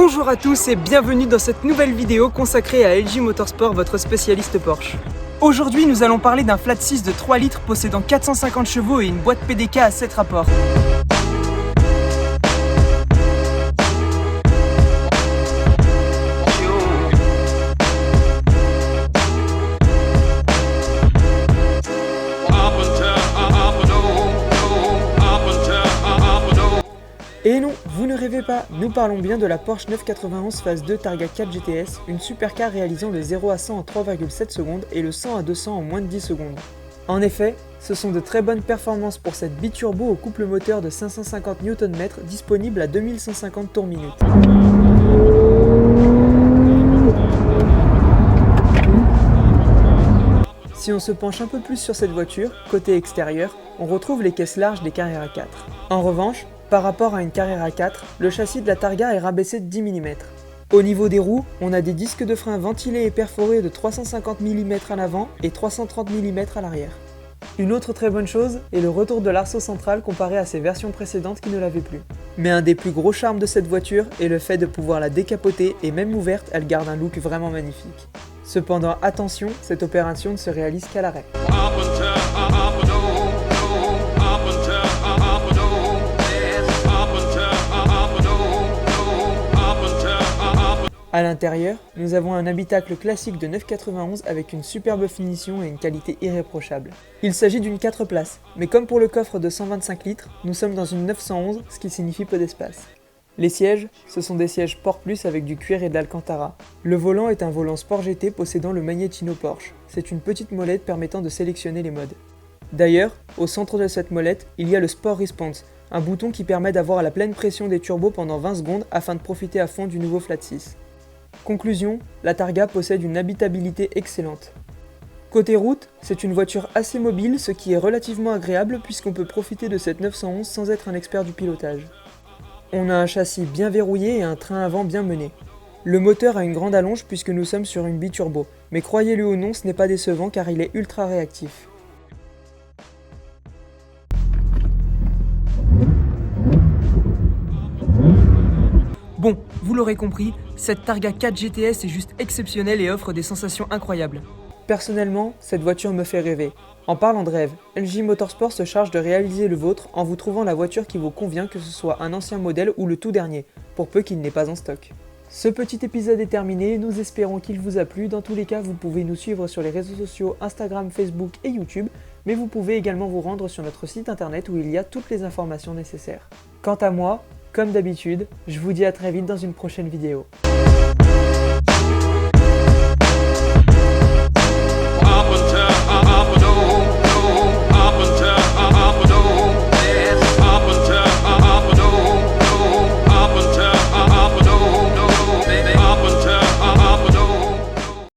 Bonjour à tous et bienvenue dans cette nouvelle vidéo consacrée à LG Motorsport, votre spécialiste Porsche. Aujourd'hui, nous allons parler d'un flat 6 de 3 litres possédant 450 chevaux et une boîte PDK à 7 rapports. Et non, vous ne rêvez pas, nous parlons bien de la Porsche 991 Phase 2 Targa 4 GTS, une supercar réalisant le 0 à 100 en 3,7 secondes et le 100 à 200 en moins de 10 secondes. En effet, ce sont de très bonnes performances pour cette biturbo au couple moteur de 550 Nm disponible à 2150 tours minute. Si on se penche un peu plus sur cette voiture, côté extérieur, on retrouve les caisses larges des Carrera 4. En revanche, par rapport à une Carrera 4, le châssis de la Targa est rabaissé de 10 mm. Au niveau des roues, on a des disques de frein ventilés et perforés de 350 mm à l'avant et 330 mm à l'arrière. Une autre très bonne chose est le retour de l'arceau central comparé à ses versions précédentes qui ne l'avaient plus. Mais un des plus gros charmes de cette voiture est le fait de pouvoir la décapoter et même ouverte, elle garde un look vraiment magnifique. Cependant attention, cette opération ne se réalise qu'à l'arrêt. A l'intérieur, nous avons un habitacle classique de 991 avec une superbe finition et une qualité irréprochable. Il s'agit d'une 4 places, mais comme pour le coffre de 125 litres, nous sommes dans une 911, ce qui signifie peu d'espace. Les sièges, ce sont des sièges Sport Plus avec du cuir et de l'Alcantara. Le volant est un volant Sport GT possédant le Magnetino Porsche. C'est une petite molette permettant de sélectionner les modes. D'ailleurs, au centre de cette molette, il y a le Sport Response, un bouton qui permet d'avoir la pleine pression des turbos pendant 20 secondes afin de profiter à fond du nouveau Flat 6. Conclusion, la Targa possède une habitabilité excellente. Côté route, c'est une voiture assez mobile, ce qui est relativement agréable puisqu'on peut profiter de cette 911 sans être un expert du pilotage. On a un châssis bien verrouillé et un train avant bien mené. Le moteur a une grande allonge puisque nous sommes sur une biturbo, mais croyez-le ou non, ce n'est pas décevant car il est ultra réactif. Bon, vous l'aurez compris, cette Targa 4 GTS est juste exceptionnelle et offre des sensations incroyables. Personnellement, cette voiture me fait rêver. En parlant de rêve, LG Motorsport se charge de réaliser le vôtre en vous trouvant la voiture qui vous convient, que ce soit un ancien modèle ou le tout dernier, pour peu qu'il n'ait pas en stock. Ce petit épisode est terminé, nous espérons qu'il vous a plu. Dans tous les cas, vous pouvez nous suivre sur les réseaux sociaux Instagram, Facebook et YouTube, mais vous pouvez également vous rendre sur notre site internet où il y a toutes les informations nécessaires. Quant à moi, comme d'habitude, je vous dis à très vite dans une prochaine vidéo.